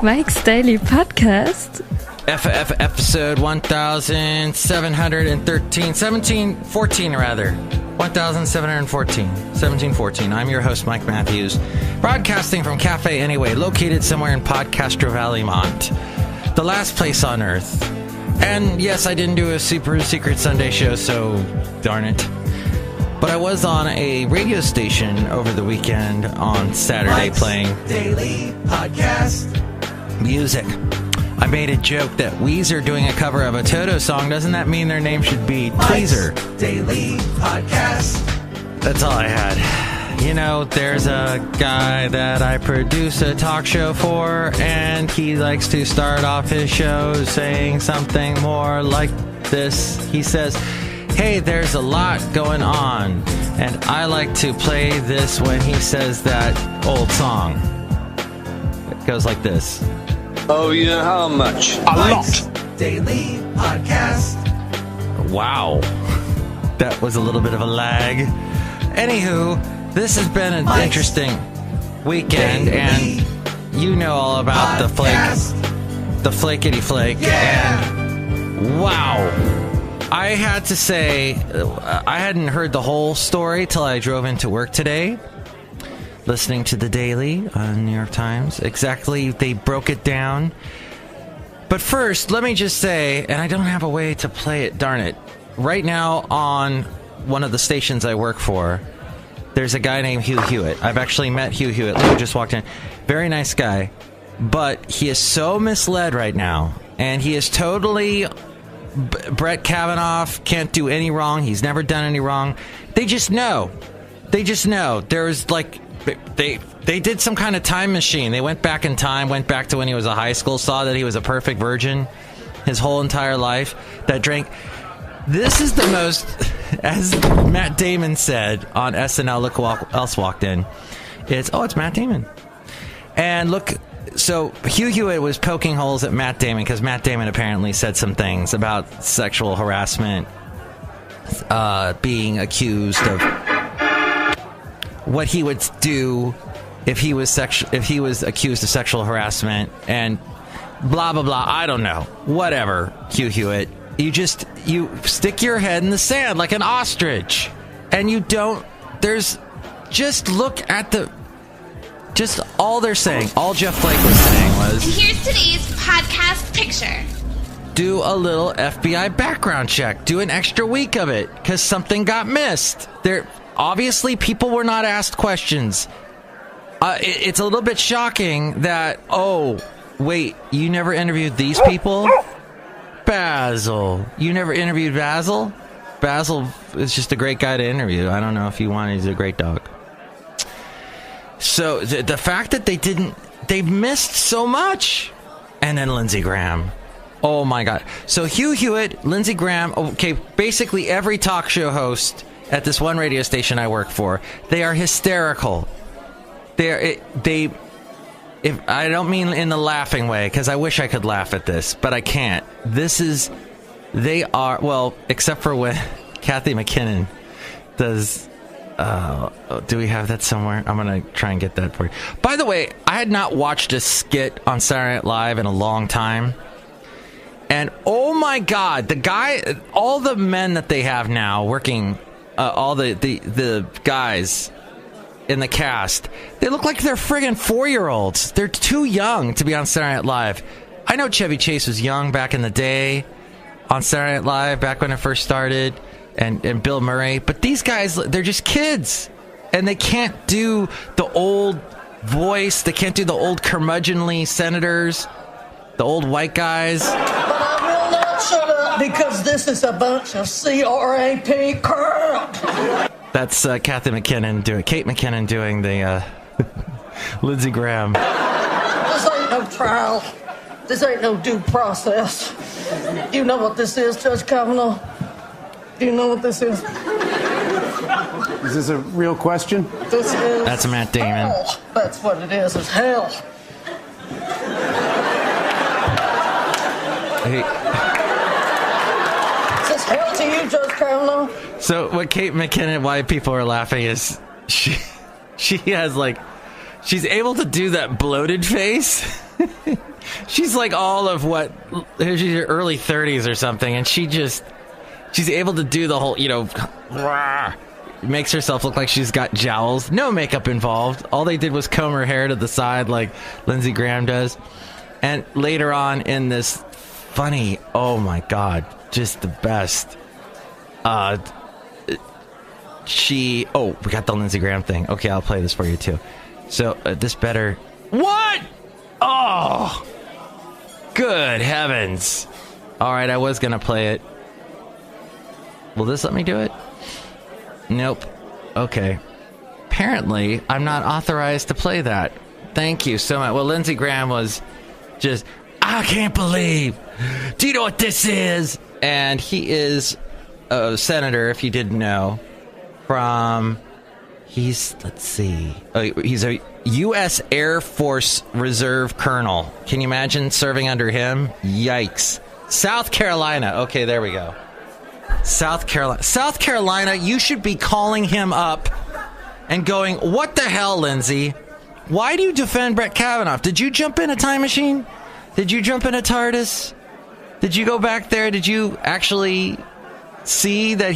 Mike's Daily Podcast. Episode 1714. I'm your host, Mike Matthews, broadcasting from Café Anyway, located somewhere in Podcastro Valley, Mont, the last place on Earth. And yes, I didn't do a super secret Sunday show, so darn it. But I was on a radio station over the weekend on Saturday playing Daily Podcast music. I made a joke that Weezer doing a cover of a Toto song, doesn't that mean their name should be Tweezer? Daily Podcast. That's all I had. You know, there's a guy that I produce a talk show for, and he likes to start off his show saying something more like this. He says, "Hey, there's a lot going on," and I like to play this when he says that old song. It goes like this. Oh, yeah, how much? A lot. Daily Podcast. Wow. That was a little bit of a lag. Anywho, this has been an interesting weekend, and you know all about the flakety flake. Yeah. And wow. I had to say, I hadn't heard the whole story till I drove into work today, listening to the Daily on New York Times. Exactly, they broke it down. But first, let me just say, and I don't have a way to play it, darn it. Right now on one of the stations I work for, there's a guy named Hugh Hewitt. I've actually met Hugh Hewitt. Lou just walked in. Very nice guy. But he is so misled right now. And he is totally Brett Kavanaugh, can't do any wrong. He's never done any wrong. They just know. There's like, they did some kind of time machine. They went back in time, went back to when he was a high school, saw that he was a perfect virgin his whole entire life, that drank. This is the most, as Matt Damon said on SNL, look who else walked in. It's Matt Damon. And look, so Hugh Hewitt was poking holes at Matt Damon because Matt Damon apparently said some things about sexual harassment, being accused of what he would do if he was accused of sexual harassment and blah blah blah. I don't know. Whatever, Hugh Hewitt. You stick your head in the sand like an ostrich, and you don't. Just look at just all they're saying. All Jeff Flake was saying was, here's today's podcast picture. Do a little FBI background check. Do an extra week of it because something got missed. Obviously, people were not asked questions. It's a little bit shocking that, oh, wait, you never interviewed these people? Basil. You never interviewed Basil? Basil is just a great guy to interview. I don't know if you want. He's a great dog. So, the fact that they missed so much. And then Lindsey Graham. Oh, my God. So, Hugh Hewitt, Lindsey Graham, okay, basically every talk show host at this one radio station I work for, they are hysterical. If I don't mean in the laughing way, because I wish I could laugh at this, but I can't. They are, well, except for when Kathy McKinnon does, do we have that somewhere? I'm going to try and get that for you. By the way, I had not watched a skit on Saturday Night Live in a long time. And oh my God, all the men that they have now working, all the guys in the cast, they look like they're friggin' 4-year-olds. They're too young to be on Saturday Night Live. I know Chevy Chase was young back in the day on Saturday Night Live, back when it first started, and Bill Murray, but these guys, they're just kids, and they can't do the old voice, they can't do the old curmudgeonly senators, the old white guys. But I will not shut up because this is a bunch of CRAP crap. That's Kate McKinnon doing the Lindsey Graham. This ain't no trial. This ain't no due process. You know what this is, Judge Kavanaugh? Do you know what this is? Is this a real question? This is... That's Matt Damon. Hell. That's what it is hell. Hey. Is this hell to you, Judge Kavanaugh? So what Kate McKinnon, why people are laughing is she has like she's able to do that bloated face. She's like all of what, she's her early 30s or something, and she's able to do the whole, makes herself look like she's got jowls. No makeup involved. All they did was comb her hair to the side like Lindsey Graham does. And later on in this funny, oh my God, just the best. We got the Lindsey Graham thing. Okay, I'll play this for you too. So this better. What? Oh, good heavens. All right, I was going to play it. Will this let me do it? Nope. Okay. Apparently, I'm not authorized to play that. Thank you so much. Well, Lindsey Graham was just, I can't believe. Do you know what this is? And he is a senator, if you didn't know, from, he's a U.S. Air Force Reserve Colonel. Can you imagine serving under him? Yikes. South Carolina. Okay, there we go. South Carolina, you should be calling him up and going, what the hell, Lindsey? Why do you defend Brett Kavanaugh? Did you jump in a time machine? Did you jump in a TARDIS? Did you go back there? Did you actually see that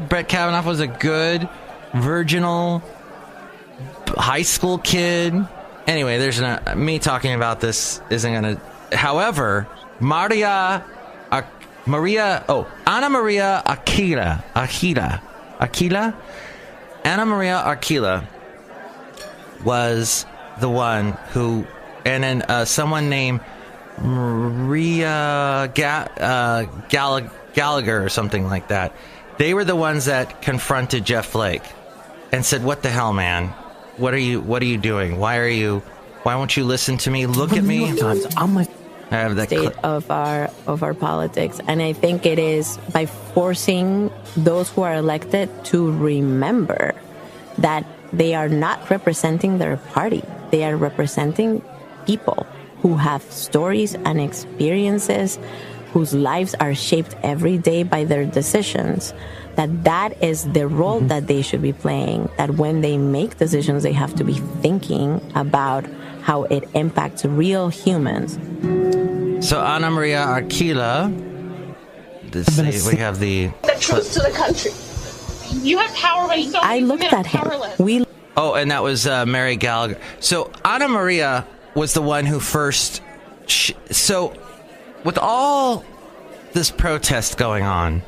Brett Kavanaugh was a good, virginal high school kid? Anyway, me talking about this isn't going to... However, Ana Maria Archila was the one who, and then someone named Maria Gallagher or something like that. They were the ones that confronted Jeff Flake and said, "What the hell, man? What are you doing? Why won't you listen to me? Look at me." I have that state of our politics, and I think it is by forcing those who are elected to remember that they are not representing their party. They are representing people who have stories and experiences, whose lives are shaped every day by their decisions. That is the role that they should be playing. That when they make decisions, they have to be thinking about how it impacts real humans. So Ana Maria Archila, we have the truth to the country. You have power when so I looked at him. And that was Mary Gallagher. So Ana Maria was the one who first... So with all this protest going on,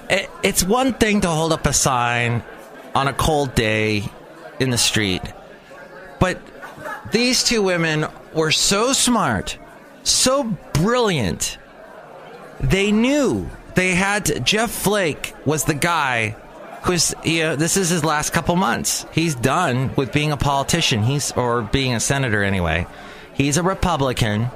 it's one thing to hold up a sign on a cold day in the street. But these two women were so smart, so brilliant. They knew they had Jeff Flake was the guy who's, this is his last couple months. He's done with being a politician. Or being a senator anyway. He's a Republican,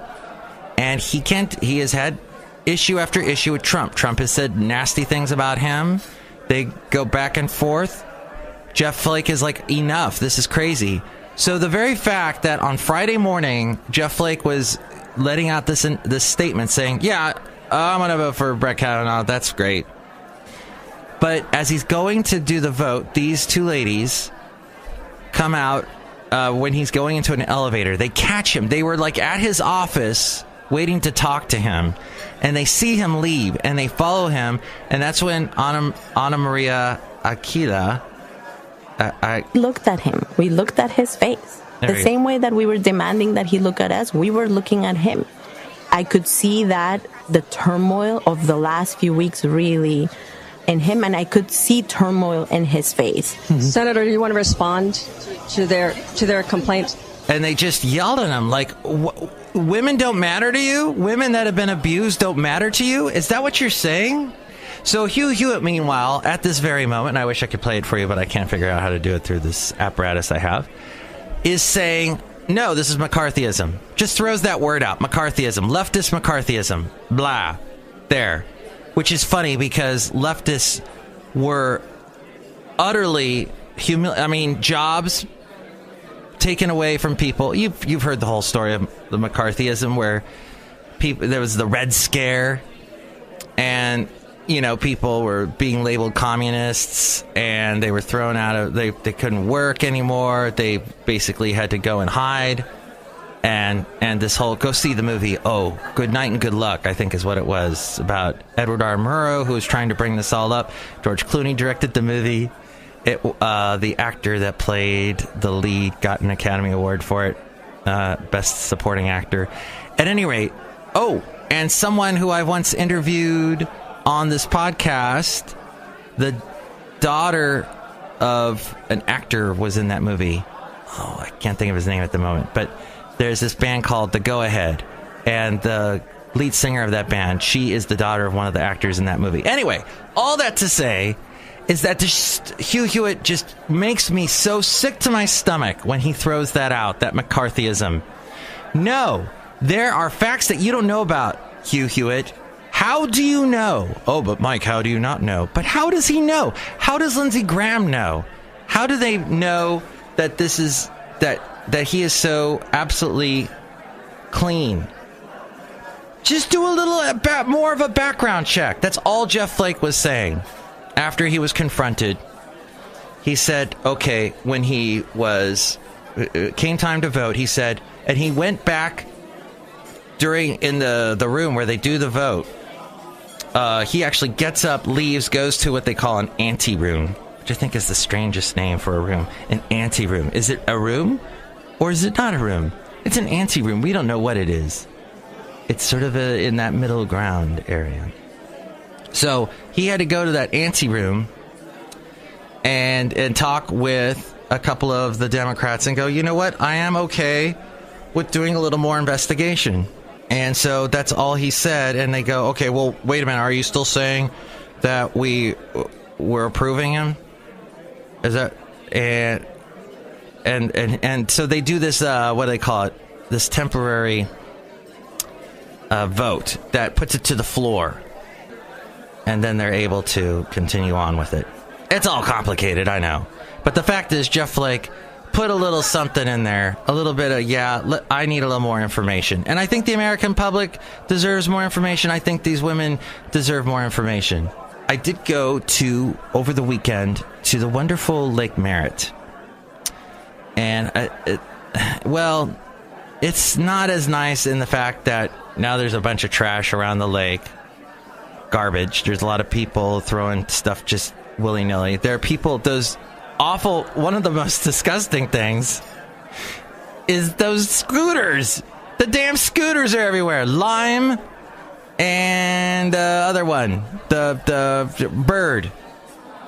and he has had issue after issue with Trump. Trump has said nasty things about him. They go back and forth. Jeff Flake is like, enough. This is crazy. So the very fact that on Friday morning, Jeff Flake was letting out this statement saying, yeah, I'm going to vote for Brett Kavanaugh. That's great. But as he's going to do the vote, these two ladies come out when he's going into an elevator. They catch him. They were like at his office waiting to talk to him. And they see him leave and they follow him. And that's when Ana Maria Archila... I looked at him. We looked at his face. The same way that we were demanding that he look at us, we were looking at him. I could see that the turmoil of the last few weeks really in him, and I could see turmoil in his face. Senator, do you want to respond to their complaints? And they just yelled at him like, women don't matter to you? Women that have been abused don't matter to you? Is that what you're saying? So Hugh Hewitt, meanwhile, at this very moment, and I wish I could play it for you, but I can't figure out how to do it through this apparatus I have, is saying, no, this is McCarthyism. Just throws that word out. McCarthyism. Leftist McCarthyism. Blah. There. Which is funny because leftists were utterly jobs taken away from people. You've heard the whole story of the McCarthyism where there was the Red Scare, and people were being labeled communists, and they were thrown out of, they couldn't work anymore. They basically had to go and hide. And this whole, go see the movie, Oh, Good Night and Good Luck, I think is what it was, about Edward R. Murrow, who was trying to bring this all up. George Clooney directed the movie. The actor that played the lead got an Academy Award for it, Best Supporting Actor. At any rate, and someone who I once interviewed on this podcast, the daughter of an actor was in that movie. I can't think of his name at the moment, but there's this band called The Go-Ahead, and the lead singer of that band, she is the daughter of one of the actors in that movie. Anyway, all that to say is that Hugh Hewitt just makes me so sick to my stomach when he throws that out, that McCarthyism. No, there are facts that you don't know about Hugh Hewitt. How do you know? Oh, but Mike, how do you not know? But how does he know? How does Lindsey Graham know? How do they know that this is that he is so absolutely clean? Just do a little more of a background check. That's all Jeff Flake was saying after he was confronted. He said, okay, when he came time to vote, he said, and he went back in the room where they do the vote. He actually gets up, leaves, goes to what they call an ante-room, which I think is the strangest name for a room. An ante-room. Is it a room or is it not a room? It's an ante-room. We don't know what it is. It's sort of in that middle ground area. So he had to go to that ante-room and talk with a couple of the Democrats and go, you know what? I am okay with doing a little more investigation. And so that's all he said. And they go, okay, well, wait a minute. Are you still saying that we're approving him? Is that, and so they do this, what do they call it? This temporary vote that puts it to the floor. And then they're able to continue on with it. It's all complicated, I know. But the fact is, Jeff Flake put a little something in there, a little bit of, I need a little more information. And I think the American public deserves more information. I think these women deserve more information. I did go over the weekend, to the wonderful Lake Merritt. And, it's not as nice in the fact that now there's a bunch of trash around the lake. Garbage. There's a lot of people throwing stuff just willy-nilly. There are people, those awful, one of the most disgusting things is those scooters. The damn scooters are everywhere. Lime and the other one, the bird.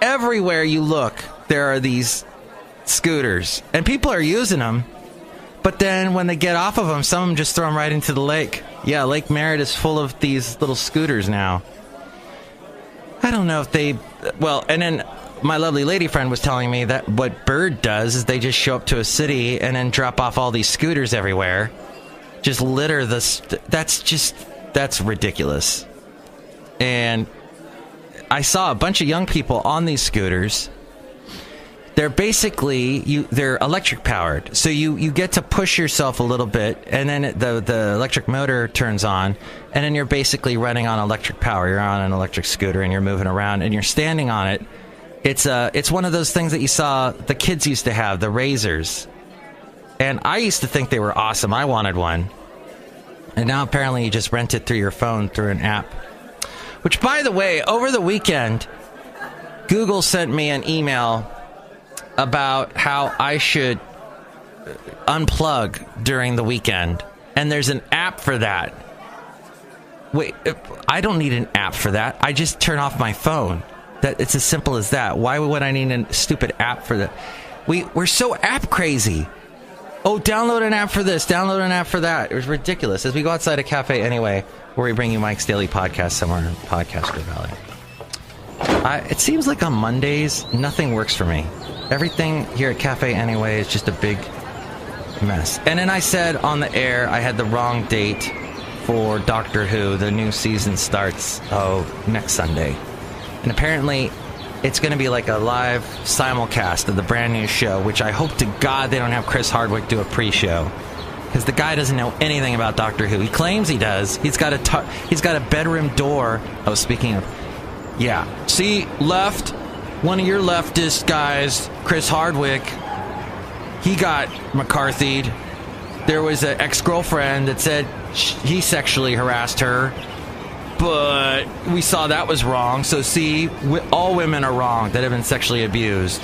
Everywhere you look, there are these scooters. And people are using them. But then when they get off of them, some of them just throw them right into the lake. Yeah, Lake Merritt is full of these little scooters now. I don't know if and then my lovely lady friend was telling me that what Bird does is they just show up to a city and then drop off all these scooters everywhere. Just litter that's ridiculous. And I saw a bunch of young people on these scooters. They're basically, they're electric powered. So you get to push yourself a little bit, and then the electric motor turns on, and then you're basically running on electric power. You're on an electric scooter, and you're moving around, and you're standing on it. It's one of those things that you saw the kids used to have, the Razors. And I used to think they were awesome. I wanted one. And now apparently you just rent it through your phone through an app. Which, by the way, over the weekend, Google sent me an email about how I should unplug during the weekend. And there's an app for that. Wait, I don't need an app for that. I just turn off my phone. It's as simple as that. Why would I need a stupid app for that? We're so app crazy. Oh, download an app for this, download an app for that. It was ridiculous. As we go outside a Café Anyway, where we bring you Mike's Daily Podcast somewhere in Podcaster Valley. It seems like on Mondays, nothing works for me. Everything here at Café Anyway is just a big mess. And then I said on the air I had the wrong date for Doctor Who. The new season starts next Sunday. And apparently it's going to be like a live simulcast of the brand new show, which I hope to God they don't have Chris Hardwick do a pre-show. Because the guy doesn't know anything about Doctor Who. He claims he does. He's got a bedroom door. Oh, speaking of... Yeah. See, left, one of your leftist guys, Chris Hardwick, he got McCarthy'd. There was an ex-girlfriend that said he sexually harassed her, but we saw that was wrong. So see, all women are wrong that have been sexually abused.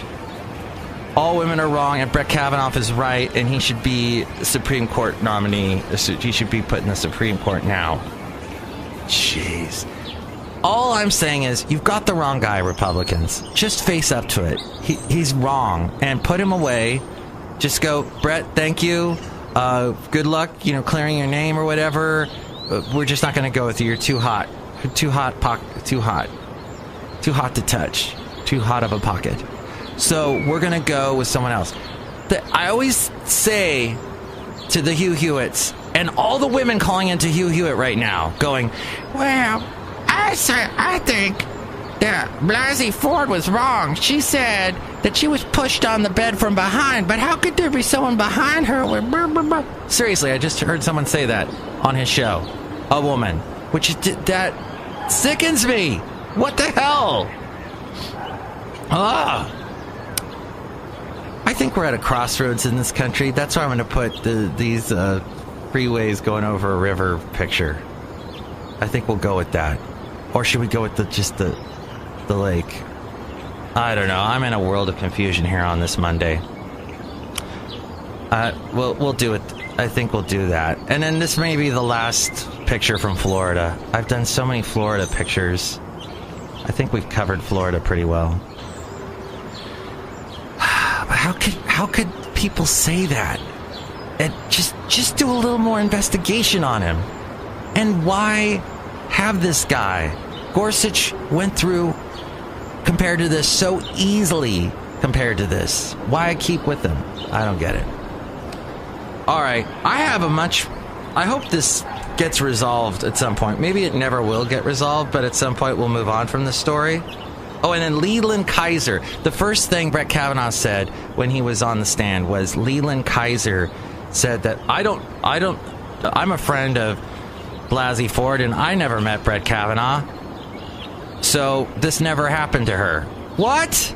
All women are wrong, and Brett Kavanaugh is right, and he should be Supreme Court nominee. He should be put in the Supreme Court now. Jeez. All I'm saying is, you've got the wrong guy, Republicans. Just face up to it. He's wrong, and put him away. Just go, Brett, thank you. Good luck, clearing your name or whatever. We're just not going to go with you. You're too hot. Too hot to touch. Too hot of a pocket. So we're going to go with someone else. I always say to the Hugh Hewitts, and all the women calling into Hugh Hewitt right now, going, well, I think that Blasey Ford was wrong. She said that she was pushed on the bed from behind, but how could there be someone behind her with blah, blah, blah? Seriously, I just heard someone say that on his show. A woman. That sickens me. What the hell? I think we're at a crossroads in this country. That's why I'm going to put these freeways going over a river picture. I think we'll go with that. Or should we go with the lake? I don't know. I'm in a world of confusion here on this Monday. We'll do it. I think we'll do that. And then this may be the last picture from Florida. I've done so many Florida pictures. I think we've covered Florida pretty well. How could people say that? And just do a little more investigation on him. And why have this guy? Gorsuch went through compared to this so easily compared to this. Why keep with him? I don't get it. All right, I hope this gets resolved at some point. Maybe it never will get resolved, but at some point we'll move on from this story. Oh, and then Leland Kaiser. The first thing Brett Kavanaugh said when he was on the stand was Leland Kaiser said that I'm a friend of Blasey Ford and I never met Brett Kavanaugh. So this never happened to her. What?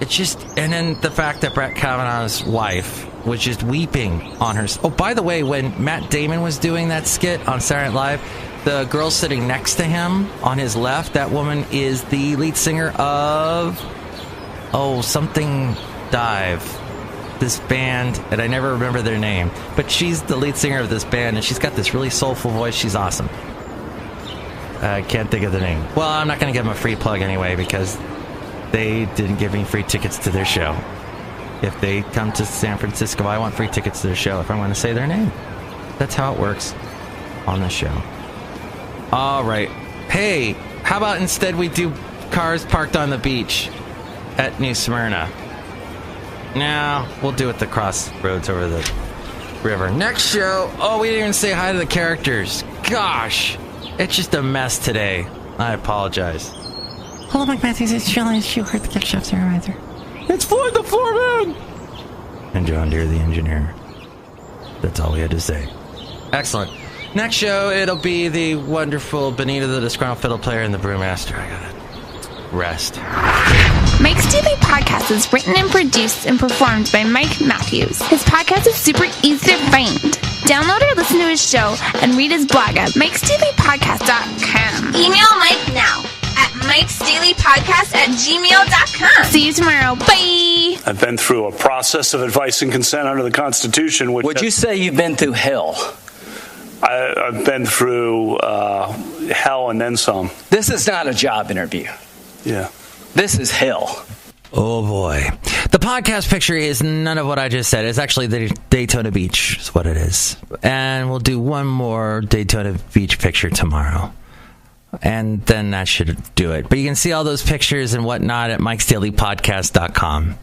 And then the fact that Brett Kavanaugh's wife was just weeping on her. Oh, by the way, when Matt Damon was doing that skit on Saturday Night Live, the girl sitting next to him on his left, that woman is the lead singer of something Dive, this band, and I never remember their name, but she's the lead singer of this band, and she's got this really soulful voice. She's awesome. I can't think of the name. Well, I'm not going to give them a free plug anyway because they didn't give me free tickets to their show. If they come to San Francisco, I want free tickets to their show if I want to say their name. That's how it works on the show. All right. Hey, how about instead we do cars parked on the beach at New Smyrna? No, we'll do it the crossroads over the river. Next show. Oh, we didn't even say hi to the characters. Gosh, it's just a mess today. I apologize. Hello, McCarthy. It's Chely Shoehart, the gift shop supervisor. It's Floyd the Floorman! And John Deere, the engineer. That's all we had to say. Excellent. Next show, it'll be the wonderful Benita, the Disgruntled Fiddle Player, and the Brewmaster. I gotta rest. Mike's Daily Podcast is written and produced and performed by Mike Matthews. His podcast is super easy to find. Download or listen to his show and read his blog at mikesdailypodcast.com. Email Mike now at mikesdailypodcast@gmail.com. See you tomorrow. Bye. I've been through a process of advice and consent under the Constitution. Would you say you've been through hell? I've been through hell and then some. This is not a job interview. Yeah. This is hell. Oh, boy. The podcast picture is none of what I just said. It's actually the Daytona Beach is what it is. And we'll do one more Daytona Beach picture tomorrow. And then that should do it. But you can see all those pictures and whatnot at mikesdailypodcast.com.